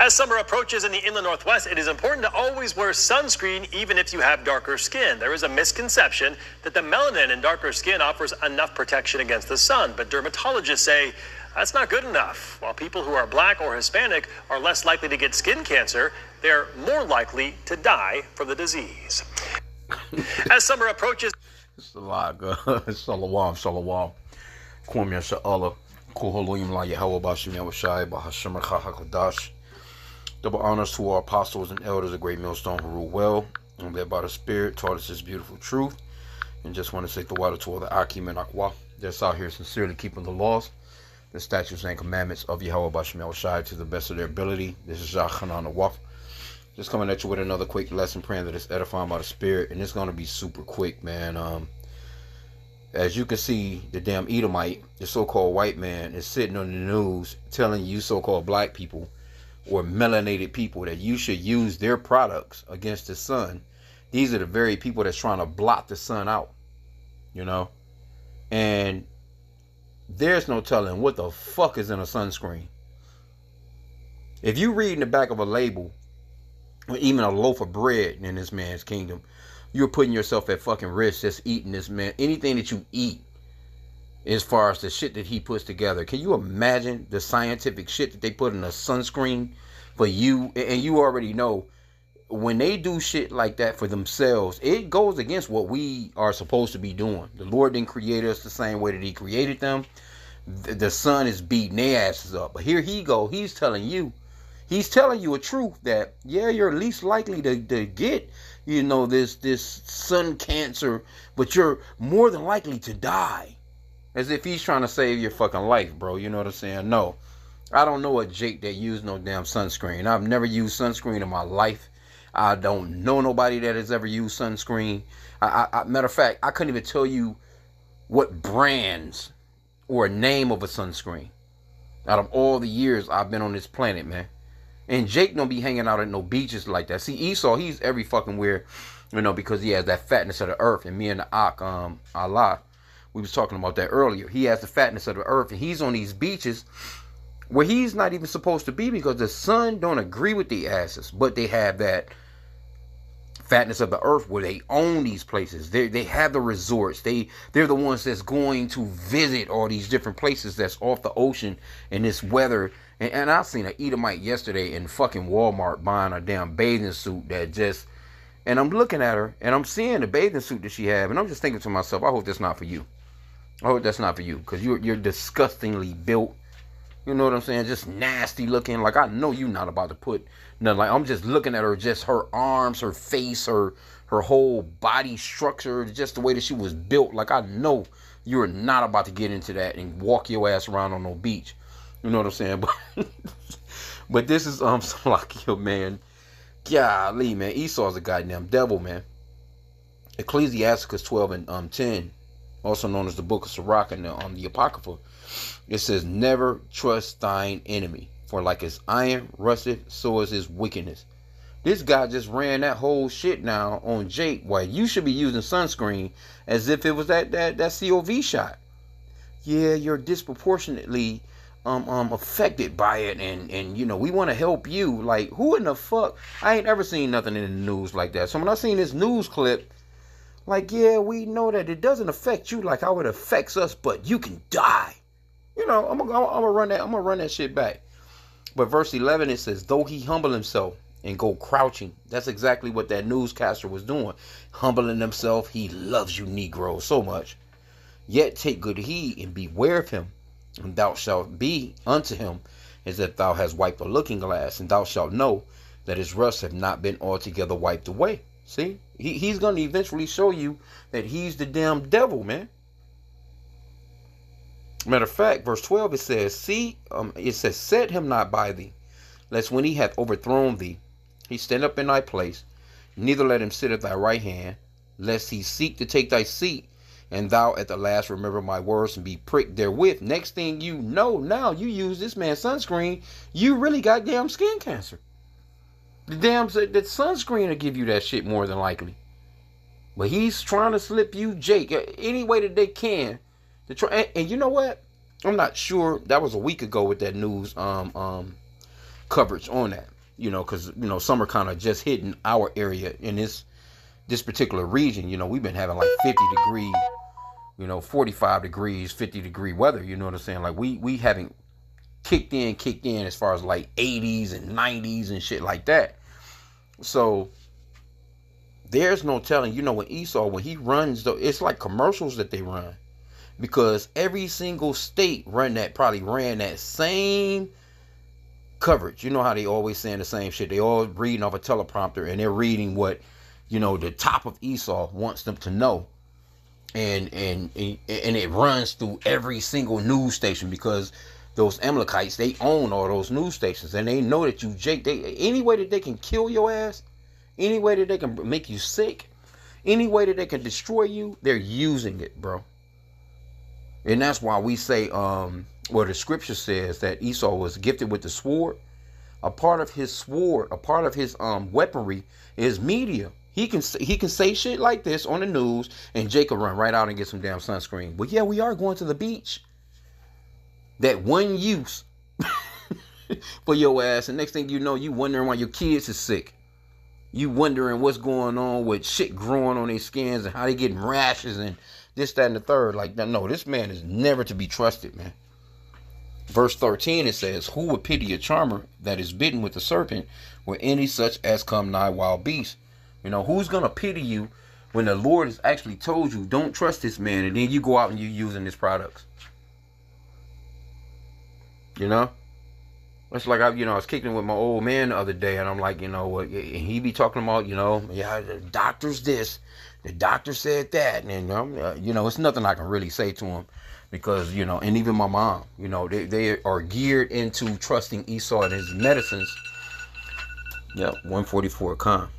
As summer approaches in the inland Northwest, it is important to always wear sunscreen even if you have darker skin. There is a misconception that the melanin in darker skin offers enough protection against the sun, but dermatologists say that's not good enough. While people who are black or Hispanic are less likely to get skin cancer, they're more likely to die from the disease. As summer approaches... It's a lot, Shalom. Kwam Yasha'Allah. Kuhaloyim La Yahweh Bashim Yahushai Bahashim Chachakadash. Double honors to our apostles and elders of Great Millstone who rule well and led by the Spirit, taught us this beautiful truth. And just want to say the water to all the H.I.M and Akwa that's out here sincerely keeping the laws, the statutes and commandments of Yahweh Bashim Yahushai to the best of their ability. This is Hanan Awaf. Just coming at you with another quick lesson, praying that it's edifying by the Spirit. And it's going to be super quick, man. As you can see, the damn Edomite, the so-called white man, is sitting on the news telling you so-called black people or melanated people that you should use their products against the sun. These are the very people that's trying to block the sun out, you know? And there's no telling what the fuck is in a sunscreen. If you read in the back of a label, or even a loaf of bread in this man's kingdom, you're putting yourself at fucking risk just eating this man. Anything that you eat, as far as the shit that he puts together. Can you imagine the scientific shit that they put in a sunscreen for you? And you already know, when they do shit like that for themselves, it goes against what we are supposed to be doing. The Lord didn't create us the same way that he created them. The sun is beating their asses up. But here he go. He's telling you a truth that, yeah, you're least likely to get, you know, this sun cancer, but you're more than likely to die. As if he's trying to save your fucking life, bro. You know what I'm saying? No. I don't know a Jake that used no damn sunscreen. I've never used sunscreen in my life. I don't know nobody that has ever used sunscreen. Matter of fact, I couldn't even tell you what brands or a name of a sunscreen out of all the years I've been on this planet, man. And Jake don't be hanging out at no beaches like that. See, Esau, he's every fucking where, you know, because he has that fatness of the earth. And me and the Ak, Allah, we was talking about that earlier. He has the fatness of the earth, and he's on these beaches where he's not even supposed to be because the sun don't agree with the asses. But they have that fatness of the earth where they own these places. They have the resorts. They're the ones that's going to visit all these different places that's off the ocean in this weather. And I seen an Edomite yesterday in fucking Walmart buying a damn bathing suit that just... And I'm looking at her, and I'm seeing the bathing suit that she have, and I'm just thinking to myself, I hope that's not for you. I hope that's not for you, because you're disgustingly built. You know what I'm saying? Just nasty looking. Like, I know you're not about to put nothing. Like, I'm just looking at her, just her arms, her face, her whole body structure, just the way that she was built. Like, I know you're not about to get into that and walk your ass around on no beach. You know what I'm saying? But this is Salakio, man. Golly, man. Esau's a goddamn devil, man. Ecclesiasticus 12 and 10, also known as the Book of Sirach and the Apocrypha, it says, never trust thine enemy, for like his iron rusteth, so is his wickedness. This guy just ran that whole shit now on Jake, while you should be using sunscreen as if it was that COV shot. Yeah, you're disproportionately affected by it, and you know, we want to help you. Like, who in the fuck? I ain't ever seen nothing in the news like that. So when I seen this news clip, like, yeah, we know that it doesn't affect you like how it affects us, but you can die. You know, I'm gonna run that shit back. But verse 11, it says, though he humble himself and go crouching. That's exactly what that newscaster was doing, humbling himself. He loves you Negroes so much. Yet take good heed and beware of him. And thou shalt be unto him as if thou hast wiped a looking glass, and thou shalt know that his rust have not been altogether wiped away. See, he's going to eventually show you that he's the damn devil, man. Matter of fact, verse 12, it says, set him not by thee, lest when he hath overthrown thee, he stand up in thy place, neither let him sit at thy right hand, lest he seek to take thy seat, and thou at the last remember my words and be pricked therewith. Next thing you know, now you use this man's sunscreen, you really got damn skin cancer. The sunscreen will give you that shit more than likely. But he's trying to slip you Jake any way that they can. To try, and you know what? I'm not sure. That was a week ago with that news coverage on that, because some are kind of just hitting our area in this particular region. We've been having like 50-degree, 45 degrees, 50-degree weather. You know what I'm saying? Like we haven't kicked in as far as like 80s and 90s and shit like that. So there's no telling. When Esau, when he runs, though, it's like commercials that they run, because every single state probably ran that same coverage. You know how they always saying the same shit. They all reading off a teleprompter, and they're reading what the top of Esau wants them to know, and it runs through every single news station, because those Amalekites, they own all those news stations, and they know that any way that they can kill your ass, any way that they can make you sick, any way that they can destroy you, they're using it, bro. And that's why we say, the scripture says that Esau was gifted with the sword. A part of his sword, a part of his weaponry is media. He can say shit like this on the news, and Jacob run right out and get some damn sunscreen. But yeah, we are going to the beach. That one use for your ass, and next thing you know, you wondering why your kids is sick. You wondering what's going on with shit growing on their skins and how they getting rashes and this, that, and the third. Like, no, this man is never to be trusted, man. Verse 13, it says, "Who would pity a charmer that is bitten with the serpent, or any such as come nigh wild beasts?" Who's gonna pity you when the Lord has actually told you, don't trust this man, and then you go out and you using his products? It's like I was kicking with my old man the other day, and I'm like, what? And he be talking about, yeah, the doctor's this, the doctor said that, and it's nothing I can really say to him, because and even my mom, they are geared into trusting Esau and his medicines. Yep, 144 con.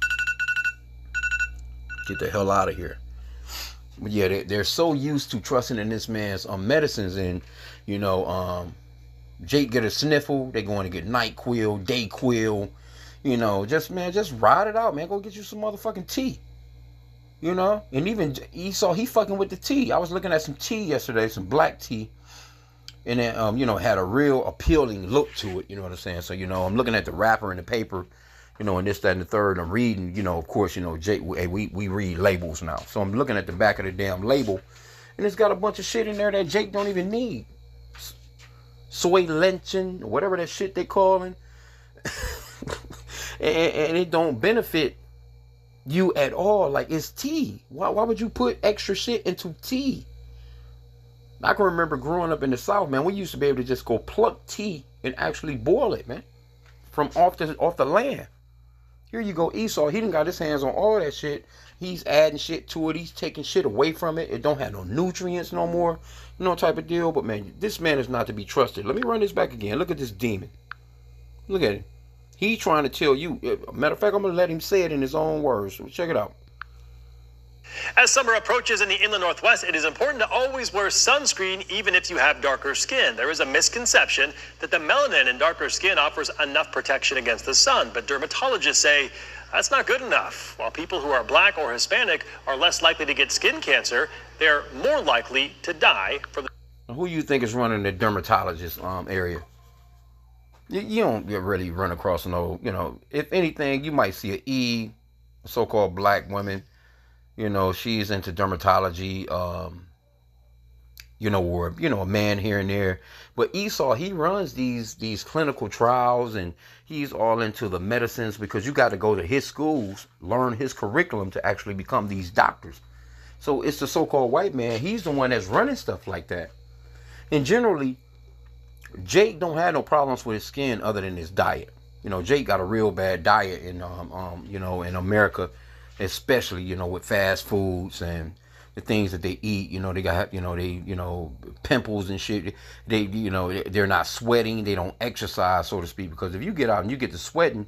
Get the hell out of here. But yeah, they're so used to trusting in this man's medicines, and Jake get a sniffle, they going to get NyQuil, Dayquil, just ride it out, man. Go get you some motherfucking tea, and even Esau, he fucking with the tea. I was looking at some tea yesterday, some black tea, and it, had a real appealing look to it. You know what I'm saying? So, I'm looking at the wrapper and the paper, and this, that, and the third. I'm reading, of course, Jake, we read labels now. So I'm looking at the back of the damn label, and it's got a bunch of shit in there that Jake don't even need. Soy lentin, whatever that shit they calling, and it don't benefit you at all. Like, it's tea. Why would you put extra shit into tea? I can remember growing up in the South, man. We used to be able to just go pluck tea and actually boil it, man, from off the land. Here you go, Esau. He done got his hands on all that shit. He's adding shit to it. He's taking shit away from it. It don't have no nutrients no more. No type of deal. But man, this man is not to be trusted. Let me run this back again. Look at this demon. Look at him. He trying to tell you. Matter of fact, I'm going to let him say it in his own words. Check it out. As summer approaches in the inland Northwest, it is important to always wear sunscreen even if you have darker skin. There is a misconception that the melanin in darker skin offers enough protection against the sun, but dermatologists say that's not good enough. While people who are black or Hispanic are less likely to get skin cancer, they're more likely to die from the... Who you think is running the dermatologist area? You don't really run across no, if anything, you might see a so-called black woman. She's into dermatology, or, a man here and there. But Esau, he runs these clinical trials, and he's all into the medicines, because you got to go to his schools, learn his curriculum to actually become these doctors. So it's the so-called white man. He's the one that's running stuff like that. And generally, Jake don't have no problems with his skin other than his diet. Jake got a real bad diet in in America, especially, with fast foods and the things that they eat. They got, pimples and shit. They, they're not sweating. They don't exercise, so to speak, because if you get out and you get to sweating,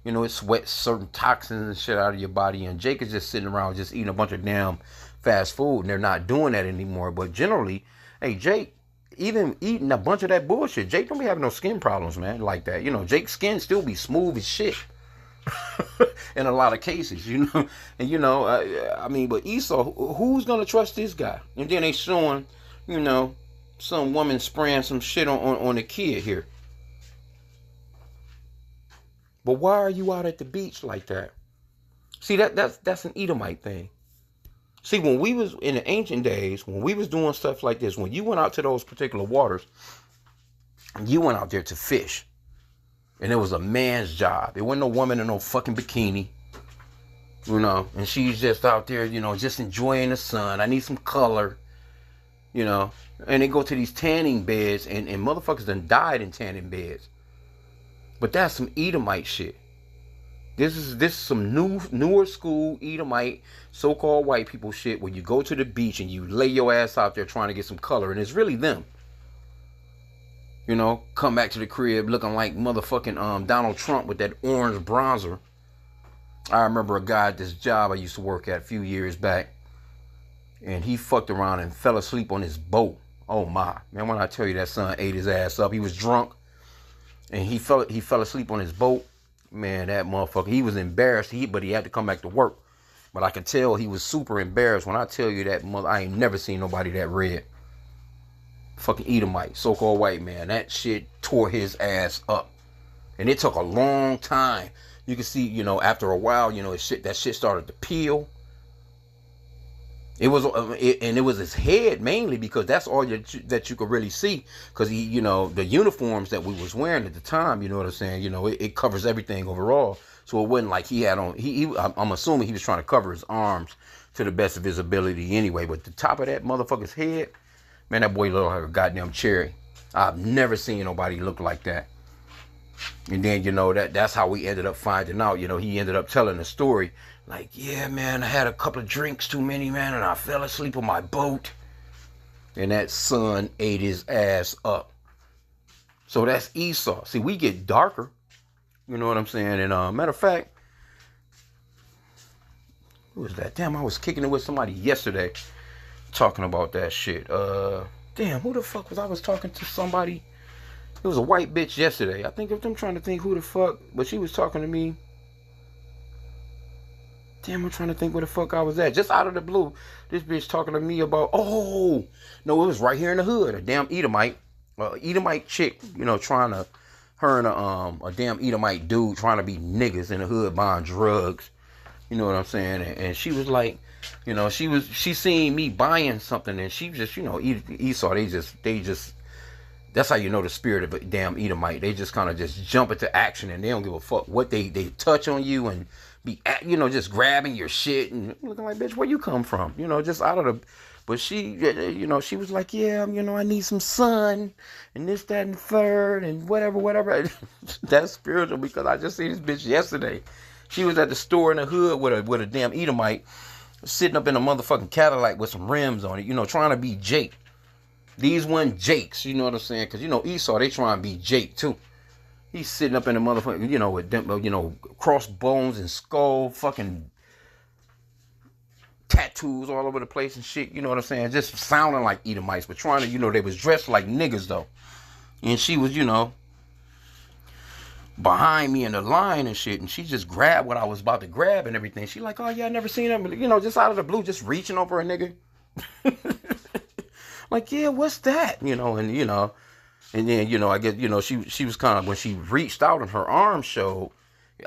it sweats certain toxins and shit out of your body. And Jake is just sitting around just eating a bunch of damn fast food, and they're not doing that anymore. But generally, hey, Jake, even eating a bunch of that bullshit, Jake don't be having no skin problems, man, like that. Jake's skin still be smooth as shit. In a lot of cases, and but Esau, who's gonna trust this guy? And then they showing, some woman spraying some shit on the kid here. But why are you out at the beach like that? See, that's an Edomite thing. See, when we was in the ancient days, when we was doing stuff like this, when you went out to those particular waters, you went out there to fish. And it was a man's job. It wasn't no woman in no fucking bikini. You know, and she's just out there, you know, just enjoying the sun. I need some color. You know. And they go to these tanning beds, and motherfuckers done died in tanning beds. But that's some Edomite shit. This is some newer school Edomite, so-called white people shit, where you go to the beach and you lay your ass out there trying to get some color, and it's really them. You know, come back to the crib looking like motherfucking Donald Trump with that orange bronzer. I remember a guy at this job I used to work at a few years back, and he fucked around and fell asleep on his boat. Oh my, man, when I tell you that son ate his ass up, he was drunk, and he fell asleep on his boat. Man, that motherfucker, he was embarrassed, but he had to come back to work. But I could tell he was super embarrassed. When I tell you that I ain't never seen nobody that red. Fucking Edomite, so-called white man. That shit tore his ass up. And it took a long time. You can see, you know, after a while, you know, that shit started to peel. It was his head mainly, because that's all that you could really see, because he, you know, the uniforms that we was wearing at the time, you know what I'm saying, you know, it covers everything overall, so it wasn't like he had on, I'm assuming he was trying to cover his arms to the best of his ability anyway, but the top of that motherfucker's head, man, that boy looked like a goddamn cherry. I've never seen nobody look like that. And then, you know, that's how we ended up finding out. You know, he ended up telling the story. Like, yeah, man, I had a couple of drinks too many, man, and I fell asleep on my boat. And that sun ate his ass up. So that's Esau. See, we get darker. You know what I'm saying? And matter of fact, who was that? Damn, I was kicking it with somebody yesterday talking about that shit. Damn, who the fuck was I was talking to somebody? It was a white bitch yesterday. I think if I'm trying to think who the fuck, but she was talking to me. Damn, I'm trying to think where the fuck I was at. Just out of the blue, this bitch talking to me about, oh, no, it was right here in the hood. A damn Edomite chick, you know, her and a damn Edomite dude trying to be niggas in the hood buying drugs. You know what I'm saying? And she was like, you know, she seen me buying something, and she just, you know, Esau, they just, that's how you know the spirit of a damn Edomite. They just kind of just jump into action, and they don't give a fuck what they touch on you and be, you know, just grabbing your shit and looking like, bitch, where you come from? You know, just out of the, but she, you know, she was like, yeah, you know, I need some sun and this, that, and the third and whatever. That's spiritual, because I just seen this bitch yesterday. She was at the store in the hood with a damn Edomite sitting up in a motherfucking Cadillac with some rims on it, you know, trying to be Jake. These weren't Jakes, you know what I'm saying? Because, you know, Esau, they trying to be Jake, too. He's sitting up in the motherfucking, you know, with them, you know, crossbones and skull, fucking tattoos all over the place and shit, you know what I'm saying? Just sounding like Edomites, but trying to, you know, they was dressed like niggas, though. And she was, you know, behind me in the line and shit, and she just grabbed what I was about to grab and everything. She like, oh, yeah, I never seen him, you know, just out of the blue, just reaching over a nigga. Like, yeah, what's that? You know, and then, you know, I guess, you know, she was kind of, when she reached out and her arm showed,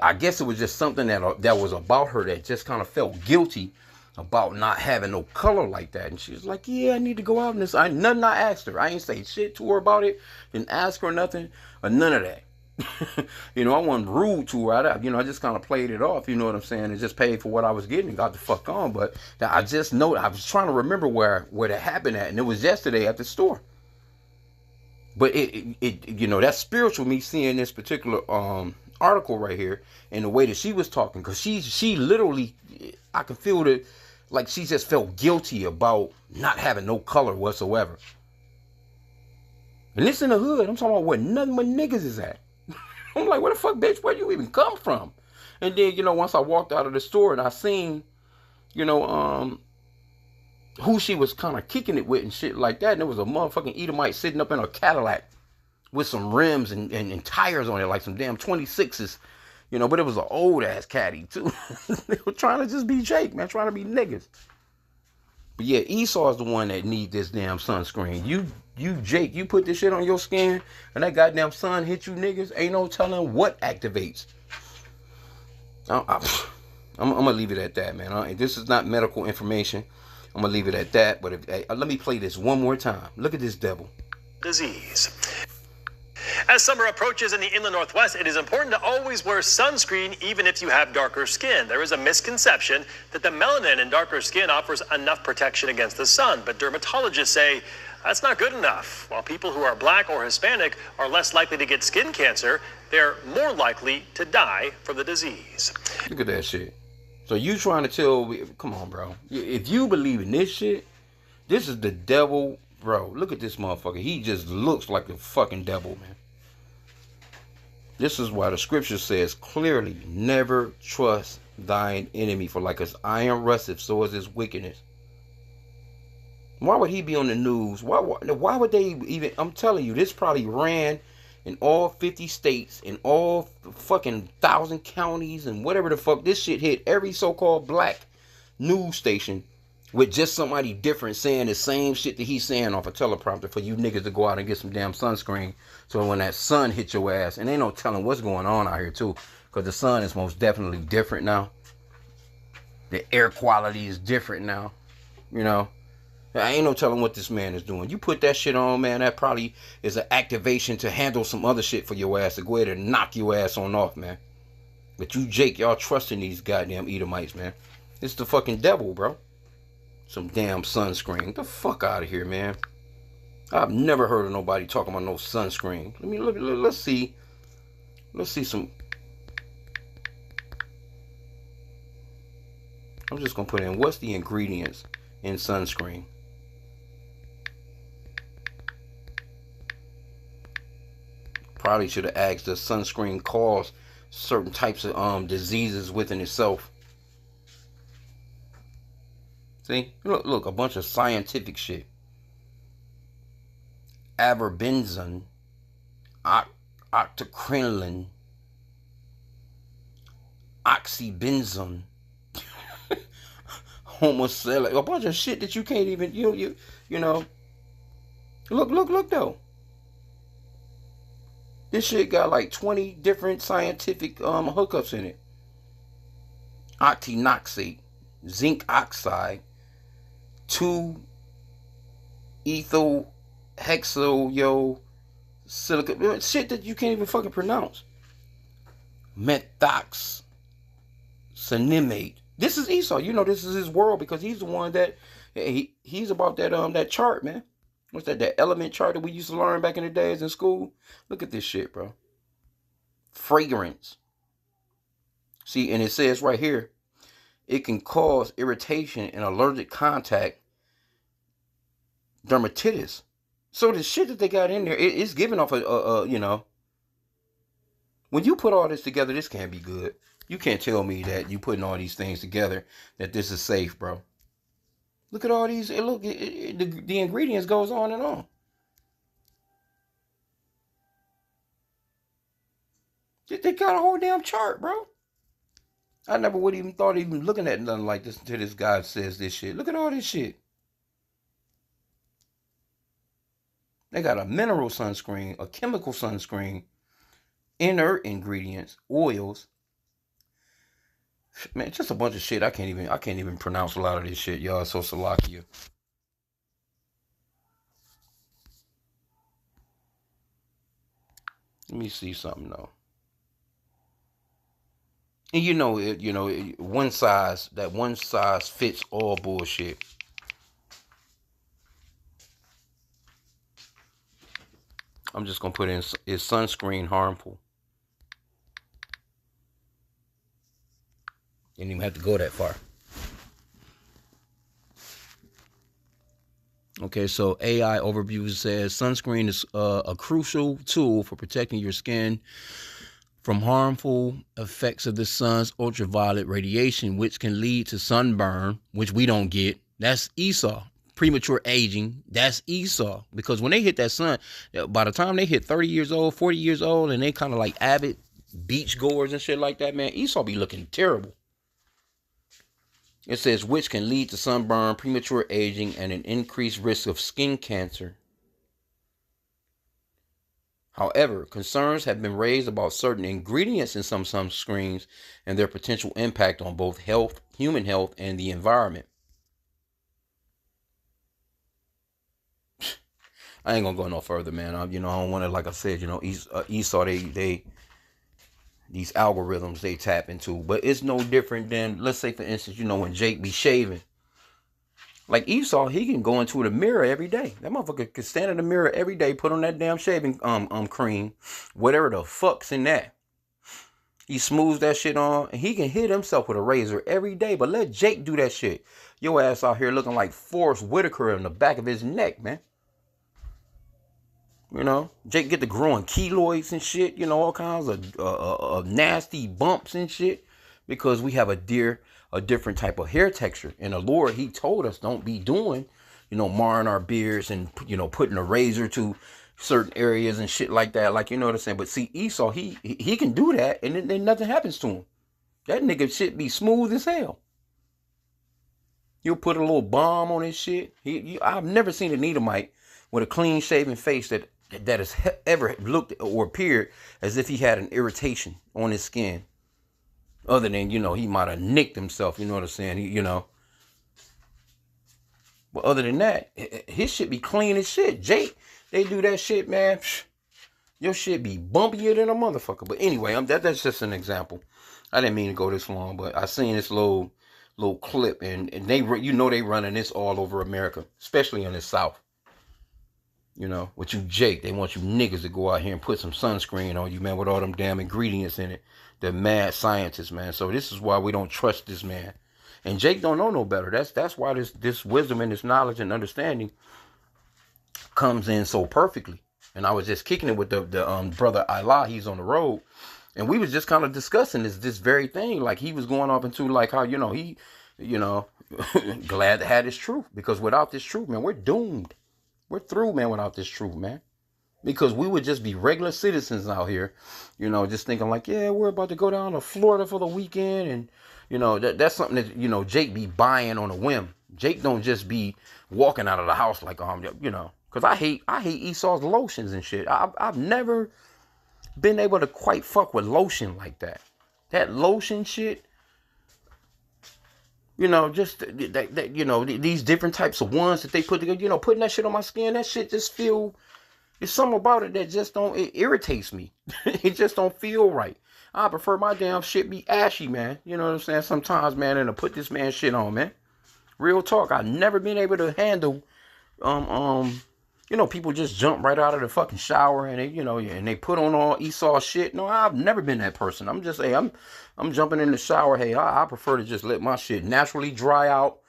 I guess it was just something that was about her that just kind of felt guilty about not having no color like that. And she was like, yeah, I need to go out in this. Nothing I asked her. I ain't say shit to her about it. Didn't ask her nothing or none of that. You know, I wasn't rude to her. You know, I just kind of played it off, you know what I'm saying, and just paid for what I was getting and got the fuck on. But I just know, I was trying to remember where that happened at, and it was yesterday at the store. But it you know, that's spiritual, me seeing this particular article right here and the way that she was talking, because she literally, I can feel that, like, she just felt guilty about not having no color whatsoever. And this in the hood, I'm talking about where nothing but niggas is at. I'm like, where the fuck, bitch, where you even come from? And then, you know, once I walked out of the store and I seen, you know, who she was kind of kicking it with and shit like that. And there was a motherfucking Edomite sitting up in a Cadillac with some rims and tires on it, like some damn 26s, you know, but it was an old ass caddy too. They were trying to just be Jake, man, trying to be niggas. But yeah, Esau is the one that need this damn sunscreen. You Jake, you put this shit on your skin and that goddamn sun hit you niggas, ain't no telling what activates. I'm gonna leave it at that, man. This is not medical information. I'm gonna leave it at that. But let me play this one more time. Look at this devil. Disease. As summer approaches in the inland Northwest, it is important to always wear sunscreen even if you have darker skin. There is a misconception that the melanin in darker skin offers enough protection against the sun, but dermatologists say that's not good enough. While people who are black or Hispanic are less likely to get skin cancer, they're more likely to die from the disease. Look at that shit. So you trying to tell me, come on, bro. If you believe in this shit, this is the devil, bro. Look at this motherfucker. He just looks like the fucking devil, man. This is why the scripture says clearly, never trust thine enemy, for like as iron rusteth, so is his wickedness. Why would he be on the news? Why would they even, I'm telling you, this probably ran in all 50 states, in all fucking 1,000 counties, and whatever the fuck. This shit hit every so-called black news station with just somebody different saying the same shit that he's saying off a teleprompter for you niggas to go out and get some damn sunscreen so when that sun hit your ass, and ain't no telling what's going on out here too, because the sun is most definitely different now. The air quality is different now, you know. I ain't no telling what this man is doing. You put that shit on, man, that probably is an activation to handle some other shit for your ass, to go ahead and knock your ass on off, man. But you, Jake, y'all trusting these goddamn Edomites, man. It's the fucking devil, bro. Some damn sunscreen. Get the fuck out of here, man. I've never heard of nobody talking about no sunscreen. Let me look. Let's see. Let's see some. I'm just gonna put in what's the ingredients in sunscreen. Probably should have asked, does sunscreen cause certain types of diseases within itself? See, look, a bunch of scientific shit. Averbenzone, octocrinolin, oxybenzone, homocell, a bunch of shit that you can't even you know. Look though. This shit got like 20 different scientific hookups in it. Octinoxate, zinc oxide, 2-ethyl hexyl silicate, shit that you can't even fucking pronounce. Methoxynimmate. This is Esau. You know this is his world because he's the one that he's about that chart, man. What's that element chart that we used to learn back in the days in school? Look at this shit, bro. Fragrance. See, and it says right here, it can cause irritation and allergic contact, dermatitis. So the shit that they got in there, it's giving off you know. When you put all this together, this can't be good. You can't tell me that you putting all these things together that this is safe, bro. Look at all these. Look, the ingredients goes on and on. They got a whole damn chart, bro. I never would even thought even looking at nothing like this until this guy says this shit. Look at all this shit. They got a mineral sunscreen, a chemical sunscreen, inert ingredients, oils. Man, just a bunch of shit. I can't even pronounce a lot of this shit, y'all. So Salakia. Let me see something though. And one size fits all bullshit. I'm just gonna put in, is sunscreen harmful? Didn't even have to go that far. Okay, so AI overview says sunscreen is a crucial tool for protecting your skin from harmful effects of the sun's ultraviolet radiation, which can lead to sunburn, which we don't get. That's Esau. Premature aging, that's Esau. Because when they hit that sun, by the time they hit 30 years old, 40 years old, and they kind of like avid beach goers and shit like that, man, Esau be looking terrible. It says, which can lead to sunburn, premature aging, and an increased risk of skin cancer. However, concerns have been raised about certain ingredients in some sunscreens and their potential impact on both health, human health, and the environment. I ain't gonna go no further, man. I don't want to, like I said, Esau, these algorithms they tap into, but it's no different than, let's say, for instance, when Jake be shaving. Like Esau, he can go into the mirror every day. That motherfucker can stand in the mirror every day, put on that damn shaving cream, whatever the fuck's in that. He smooths that shit on, and he can hit himself with a razor every day. But let Jake do that shit. Your ass out here looking like Forrest Whitaker in the back of his neck, man. Jake get to growing keloids and shit. All kinds of nasty bumps and shit because we have a different type of hair texture. And the Lord, he told us don't be doing, marring our beards and, putting a razor to certain areas and shit like that. Like, you know what I'm saying? But see, Esau, he can do that and then nothing happens to him. That nigga shit be smooth as hell. He'll put a little balm on his shit. I've never seen an Edomite with a clean shaven face that has ever looked or appeared as if he had an irritation on his skin. Other than, he might have nicked himself, you know what I'm saying? But other than that, his shit be clean as shit. Jake, they do that shit, man. Your shit be bumpier than a motherfucker. But anyway, that's just an example. I didn't mean to go this long, but I seen this little clip, and they running this all over America, especially in the South. With you, Jake, they want you niggas to go out here and put some sunscreen on you, man, with all them damn ingredients in it. They're mad scientists, man. So this is why we don't trust this man. And Jake don't know no better. That's why this wisdom and this knowledge and understanding comes in so perfectly. And I was just kicking it with the brother Allah. He's on the road, and we was just kind of discussing this very thing. Like he was going off into like how he glad to have this truth, because without this truth, man, we're doomed. We're through, man, without this truth, man. Because we would just be regular citizens out here, just thinking like, yeah, we're about to go down to Florida for the weekend. And, that's something that, Jake be buying on a whim. Jake don't just be walking out of the house like, because I hate Esau's lotions and shit. I've never been able to quite fuck with lotion like that. That lotion shit. Just that, these different types of ones that they put together, putting that shit on my skin, that shit just there's something about it that just it irritates me. It just don't feel right. I prefer my damn shit be ashy, man. You know what I'm saying? Sometimes, man, and to put this man shit on, man. Real talk. I've never been able to handle, people just jump right out of the fucking shower and they, and they put on all Esau shit. No, I've never been that person. I'm just, I'm jumping in the shower. Hey, I prefer to just let my shit naturally dry out,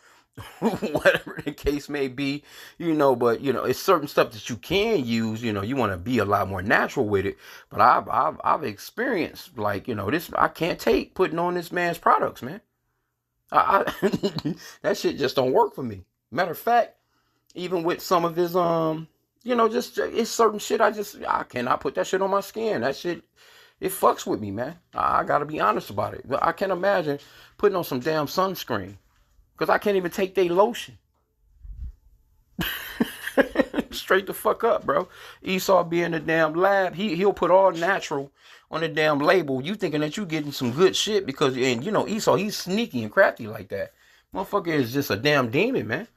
whatever the case may be, but, it's certain stuff that you can use, you want to be a lot more natural with it. But I've experienced like, this, I can't take putting on this man's products, man. That shit just don't work for me. Matter of fact, even with some of his, just it's certain shit I cannot put that shit on my skin. That shit, it fucks with me, man. I gotta be honest about it. I can't imagine putting on some damn sunscreen because I can't even take their lotion. Straight the fuck up, bro. Esau be in the damn lab. He'll put all natural on the damn label. You thinking that you getting some good shit because, and Esau, he's sneaky and crafty like that. Motherfucker is just a damn demon, man.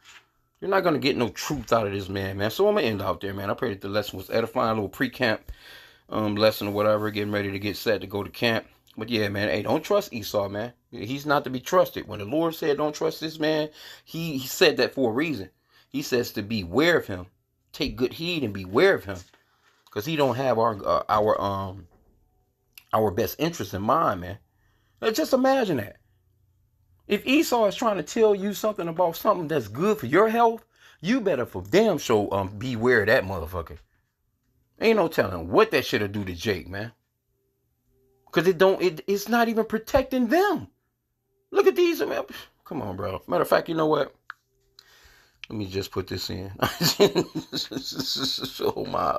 You're not going to get no truth out of this man. So I'm going to end out there, man. I pray that the lesson was edifying, a little pre-camp lesson or whatever, getting ready to get set to go to camp. But yeah, man, hey, don't trust Esau, man. He's not to be trusted. When the Lord said don't trust this man, he said that for a reason. He says to beware of him. Take good heed and beware of him. Because he don't have our best interest in mind, man. Just imagine that. If Esau is trying to tell you something about something that's good for your health, you better for damn sure beware of that motherfucker. Ain't no telling what that shit'll do to Jake, man. Cause it's not even protecting them. Look at these, man. Come on, bro. Matter of fact, you know what? Let me just put this in. So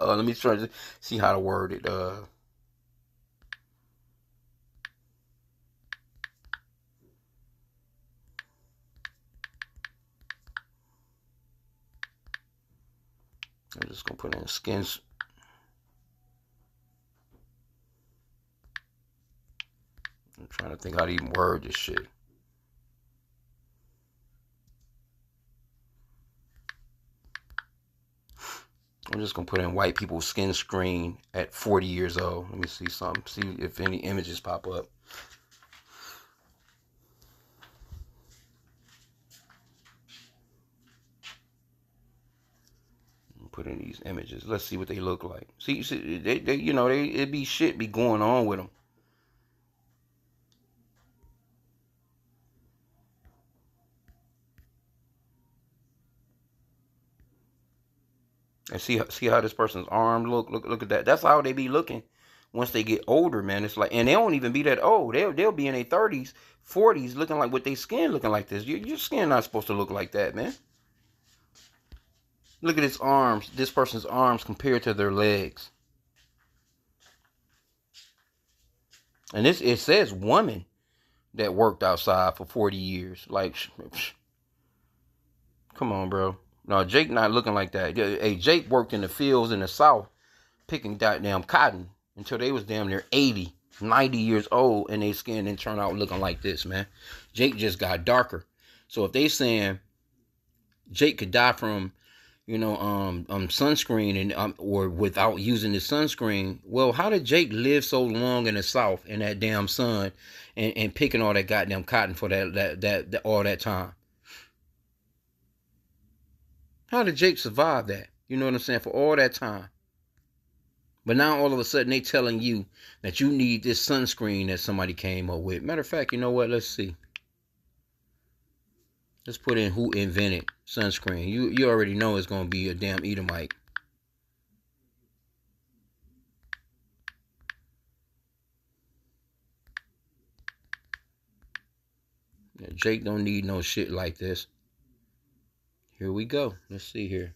let me try to see how to word it. I'm just gonna put in skins. I'm trying to think how to even word this shit. I'm just gonna put in white people's skin screen at 40 years old. Let me see something. See if any images pop up. Put in these images. Let's see what they look like. See they it be shit be going on with them. And see how this person's arm look at that. That's how they be looking once they get older, man. It's like, and they don't even be that old. They'll be in their 30s, 40s, looking like with their skin looking like this. Your skin not supposed to look like that, man. Look at his arms. This person's arms compared to their legs. And it says woman that worked outside for 40 years. Like, come on, bro. No, Jake not looking like that. Hey, Jake worked in the fields in the South picking goddamn cotton until they was damn near 80, 90 years old, and their skin didn't turn out looking like this, man. Jake just got darker. So if they saying Jake could die from, sunscreen and or without using the sunscreen, well, how did Jake live so long in the South in that damn sun and picking all that goddamn cotton for that all that time? How did Jake survive that? You know what I'm saying? For all that time. But now all of a sudden they telling you that you need this sunscreen that somebody came up with. Matter of fact, you know what? Let's see. Let's put in who invented sunscreen. You already know it's going to be a damn Edomite. Yeah, Jake don't need no shit like this. Here we go. Let's see here.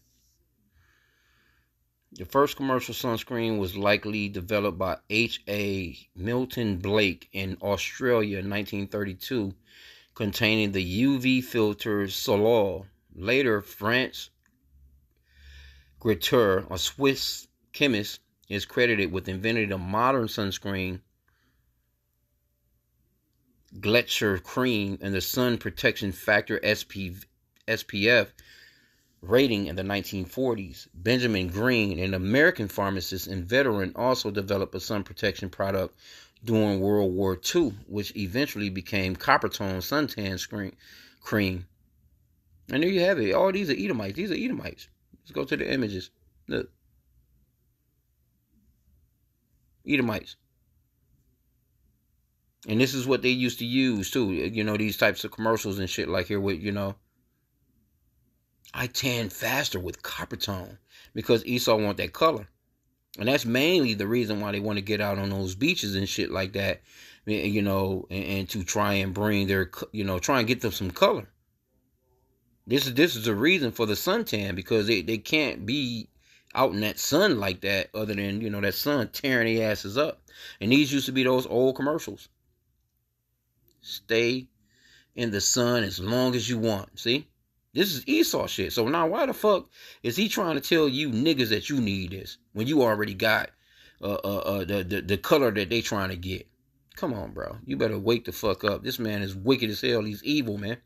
The first commercial sunscreen was likely developed by H.I.M. Milton Blake in Australia in 1932, containing the UV filter Solol. Later, Franz Gruyter, a Swiss chemist, is credited with inventing the modern sunscreen Gletscher cream and the sun protection factor SPF rating in the 1940s. Benjamin Green, an American pharmacist and veteran, also developed a sun protection product during World War II, which eventually became Coppertone suntan cream. And there you have it. All these are Edomites. These are Edomites. Let's go to the images. Look. Edomites. And this is what they used to use too. These types of commercials and shit like here with, I tan faster with Coppertone because Esau want that color. And that's mainly the reason why they want to get out on those beaches and shit like that, and to try and bring their, try and get them some color. This is the reason for the suntan, because they can't be out in that sun like that other than, that sun tearing their asses up. And these used to be those old commercials. Stay in the sun as long as you want. See? This is Esau shit. So now why the fuck is he trying to tell you niggas that you need this when you already got the color that they trying to get? Come on, bro. You better wake the fuck up. This man is wicked as hell. He's evil, man.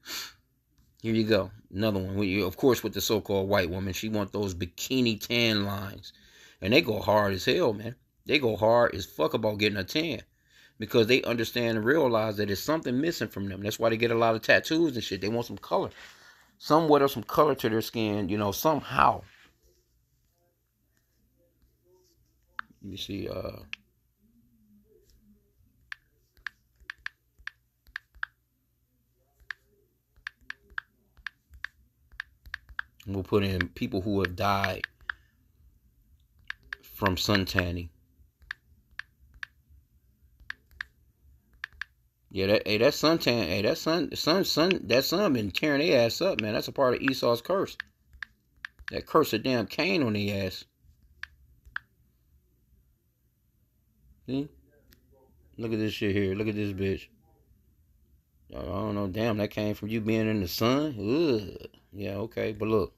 Here you go. Another one. Of course, with the so-called white woman, she want those bikini tan lines. And they go hard as hell, man. They go hard as fuck about getting a tan. Because they understand and realize that there's something missing from them. That's why they get a lot of tattoos and shit. They want some color. Somewhat of some color to their skin, somehow. Let me see. We'll put in people who have died from sun tanning. Yeah, that suntan, that sun been tearing their ass up, man. That's a part of Esau's curse. That curse of damn Cain on their ass. See? Look at this shit here. Look at this bitch. I don't know. Damn, that came from you being in the sun. Ugh. Yeah, okay, but look.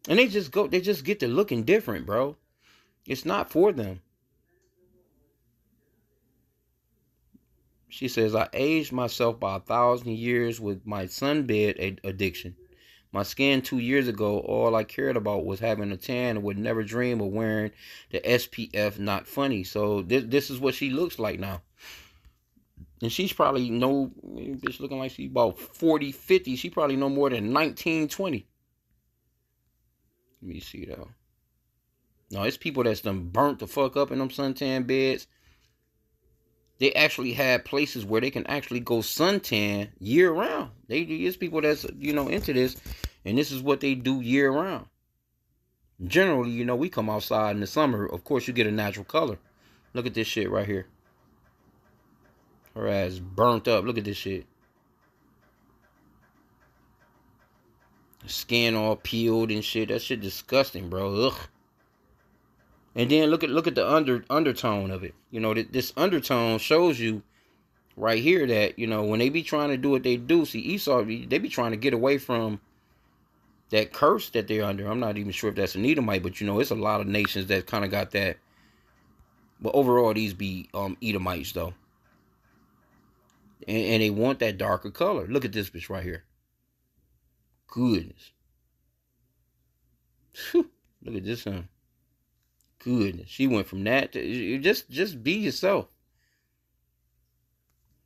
And they just get to looking different, bro. It's not for them. She says, I aged myself by 1,000 years with my sunbed addiction. My skin 2 years ago, all I cared about was having a tan and would never dream of wearing the SPF not funny. So this is what she looks like now. And she's probably bitch looking like she's about 40, 50. She probably no more than 19, 20. Let me see though. No, it's people that's done burnt the fuck up in them suntan beds. They actually have places where they can actually go suntan year round. It's people that's into this, and this is what they do year round. Generally, we come outside in the summer. Of course, you get a natural color. Look at this shit right here. Her ass burnt up. Look at this shit. Skin all peeled and shit. That shit disgusting, bro. Ugh. And then look at the undertone of it. This undertone shows you right here that, when they be trying to do what they do, see, Esau, they be trying to get away from that curse that they're under. I'm not even sure if that's an Edomite, but it's a lot of nations that kind of got that. But overall, these be Edomites though. And they want that darker color. Look at this bitch right here. Goodness. Whew. Look at this one. Goodness. She went from that to just be yourself.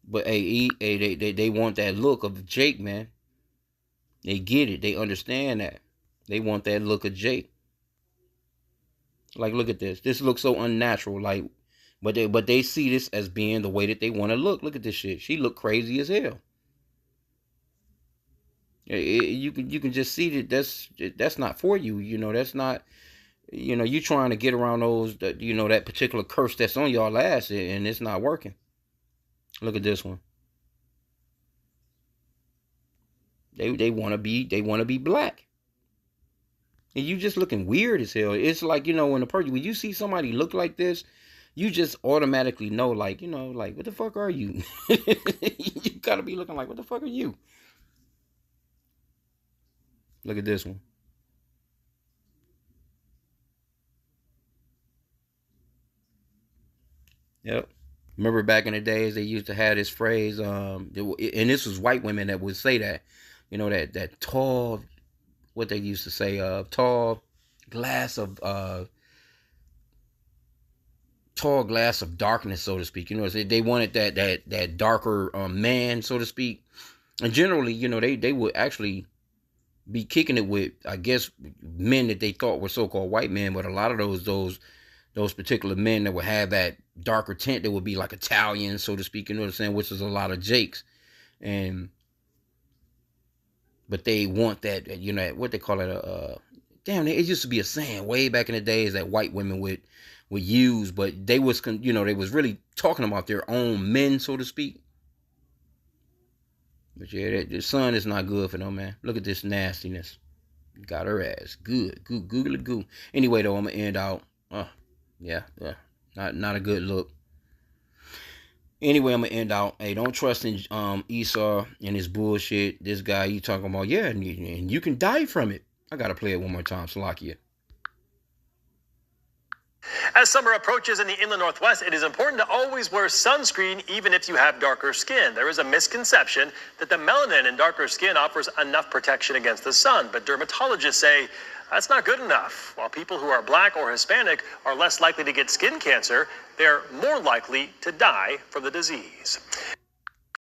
But hey, they want that look of Jake, man. They get it. They understand that. They want that look of Jake. Like, look at this. This looks so unnatural. Like, but they see this as being the way that they want to look. Look at this shit. She look crazy as hell. You can just see that that's not for you. That's not. You trying to get around that particular curse that's on y'all ass, and it's not working. Look at this one. They want to be black. And you just looking weird as hell. It's like, when you see somebody look like this, you just automatically know, like, like, what the fuck are you? You gotta be looking like, what the fuck are you? Look at this one. Yep. Remember back in the days, they used to have this phrase, and this was white women that would say that, that tall, what they used to say, tall glass of darkness, so to speak. They wanted that darker man, so to speak. And generally, they would actually be kicking it with, I guess, men that they thought were so-called white men, but a lot of those particular men that would have that darker tint, that would be like Italian, so to speak, you know what I'm saying, which is a lot of Jakes. But they want that, what they call it, damn, it used to be a saying way back in the days that white women would use, but they was really talking about their own men, so to speak. But yeah, the sun is not good for them, man. Look at this nastiness. Got her ass. Good. Googly goo. Anyway, though, I'm going to end out. Yeah. Not a good look. Anyway, I'm going to end out. Hey, don't trust in Esau and his bullshit. This guy, you talking about, yeah, and you can die from it. I got to play it one more time. Salakia. As summer approaches in the inland Northwest, it is important to always wear sunscreen even if you have darker skin. There is a misconception that the melanin in darker skin offers enough protection against the sun, but dermatologists say that's not good enough. While people who are black or Hispanic are less likely to get skin cancer, they're more likely to die from the disease.